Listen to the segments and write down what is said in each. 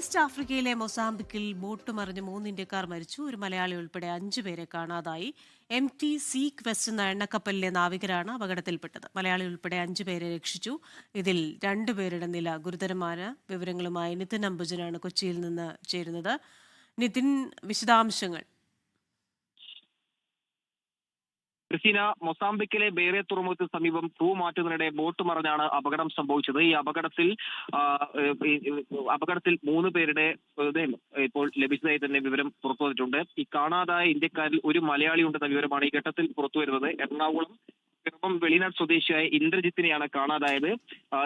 East ആഫ്രിക്കയിലെ മൊസാംബിക്കിൽ boat മറിഞ്ഞ് 3 ഇന്ത്യക്കാർ മരിച്ചു. ഒരു മലയാളി ഉൾപ്പെടെ 5 പേരെ കാണാതായി. MT സീക്ക് വെസ്റ്റ് എന്ന എണ്ണക്കപ്പലിലെ നാവികരാണ് അപകടത്തിൽപ്പെട്ടത്. മലയാളി ഉൾപ്പെടെ 5 പേരെ രക്ഷിച്ചു. ഇതിൽ 2 പേരുടെ നില ഗുരുതരമാണ്. വിവരങ്ങളുമായി നിതിൻ അംബുജനാണ് കൊച്ചിയിൽ നിന്ന് ചേരുന്നത്. നിതിൻ, വിശദാംശങ്ങൾ. ക്രിസ്റ്റീന, മൊസാംബിക്കിലെ ബേറെ തുറമുഖത്തിന് സമീപം ക്രൂ മാറ്റുന്നതിനിടെ ബോട്ട് മറിഞ്ഞാണ് അപകടം സംഭവിച്ചത്. ഈ അപകടത്തിൽ 3 പേരുടെ ഇപ്പോൾ ലഭിച്ചതായി തന്നെ വിവരം പുറത്തു വന്നിട്ടുണ്ട്. ഈ കാണാതായ ഇന്ത്യക്കാരിൽ ഒരു മലയാളി ഉണ്ടെന്ന വിവരമാണ് ഈ ഘട്ടത്തിൽ പുറത്തു വരുന്നത്. എറണാകുളം വെളിനാട് സ്വദേശിയായ ഇന്ദ്രജിത്തിനെയാണ് കാണാതായത്.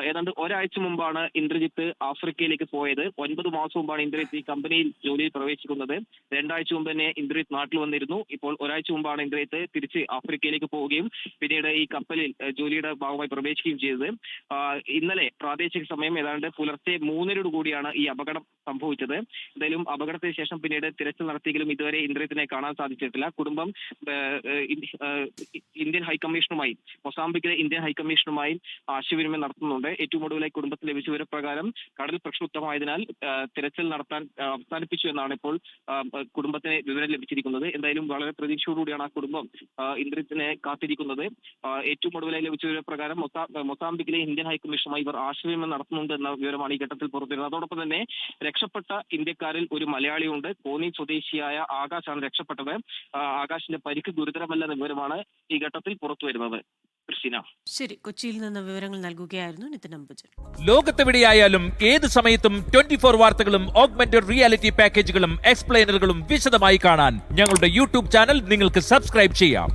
ഏതാണ്ട് ഒരാഴ്ച മുമ്പാണ് ഇന്ദ്രജിത്ത് ആഫ്രിക്കയിലേക്ക് പോയത്. 9 മാസം മുമ്പാണ് ഇന്ദ്രജിത്ത് ഈ കമ്പനിയിൽ ജോലിയിൽ പ്രവേശിക്കുന്നത്. 2 ആഴ്ച മുമ്പ് തന്നെ ഇന്ദ്രജിത്ത് നാട്ടിൽ വന്നിരുന്നു. ഇപ്പോൾ ഒരാഴ്ച മുമ്പാണ് ഇന്ദ്രജിത്ത് തിരിച്ച് ആഫ്രിക്കയിലേക്ക് പോവുകയും പിന്നീട് ഈ കപ്പലിൽ ജോലിയുടെ ഭാഗമായി പ്രവേശിക്കുകയും ചെയ്തത്. ഇന്നലെ പ്രാദേശിക സമയം ഏതാണ്ട് പുലർച്ചെ 3:00 കൂടിയാണ് ഈ അപകടം സംഭവിച്ചത്. എന്തായാലും അപകടത്തിന് ശേഷം പിന്നീട് തിരച്ചിൽ നടത്തിയെങ്കിലും ഇതുവരെ ഇന്ദ്രജിത്തിനെ കാണാൻ സാധിച്ചിട്ടില്ല. കുടുംബം ഇന്ത്യൻ ഹൈക്കമ്മീഷനുമായി, മൊസാംബിക്കിലെ ഇന്ത്യൻ ഹൈക്കമ്മീഷനുമായി ആശയവിനിമയം നടത്തുന്നുണ്ട്. ഏറ്റവും ഒടുവിലായി കുടുംബത്തിന് ലഭിച്ച വിവരപ്രകാരം കടൽ പ്രക്ഷുബ്ധമായതിനാൽ തിരച്ചിൽ നടത്താൻ അവസാനിപ്പിച്ചു എന്നാണ് ഇപ്പോൾ കുടുംബത്തിന് വിവരം ലഭിച്ചിരിക്കുന്നത്. എന്തായാലും വളരെ പ്രതീക്ഷയോടുകൂടിയാണ് ആ കുടുംബം ഇന്ദ്രജിത്തിനെ കാത്തിരിക്കുന്നത്. ഏറ്റവും ഒടുവിലായി ലഭിച്ച വിവരപ്രകാരം മൊസാംബിക്കിലെ ഇന്ത്യൻ ഹൈക്കമ്മീഷനുമായി ഇവർ ആശയവിനിമയം നടത്തുന്നുണ്ട് എന്ന വിവരമാണ് ഈ ഘട്ടത്തിൽ പുറത്തുവരുന്നത്. അതോടൊപ്പം തന്നെ രക്ഷപ്പെട്ട ഇന്ത്യക്കാരിൽ ഒരു മലയാളിയുണ്ട്. കോന്നി സ്വദേശിയായ ആകാശാണ് രക്ഷപ്പെട്ടത്. ആകാശിന്റെ പരിക്ക് ഗുരുതരമല്ലെന്ന വിവരമാണ് ഈ ഘട്ടത്തിൽ പുറത്തുവരുന്നത്. ശരി, കൊച്ചിയിൽ നിന്ന് വിവരങ്ങൾ നൽകുകയായിരുന്നു നിതിൻ അംബുജൻ. ലോകത്തെവിടെയായാലും ഏത് സമയത്തും 24 വാർത്തകളും ഓഗ്മെന്റഡ് റിയാലിറ്റി പാക്കേജുകളും എക്സ്പ്ലെയിനറുകളും വിശദമായി കാണാൻ ഞങ്ങളുടെ യൂട്യൂബ് ചാനൽ നിങ്ങൾക്ക് സബ്സ്ക്രൈബ് ചെയ്യാം.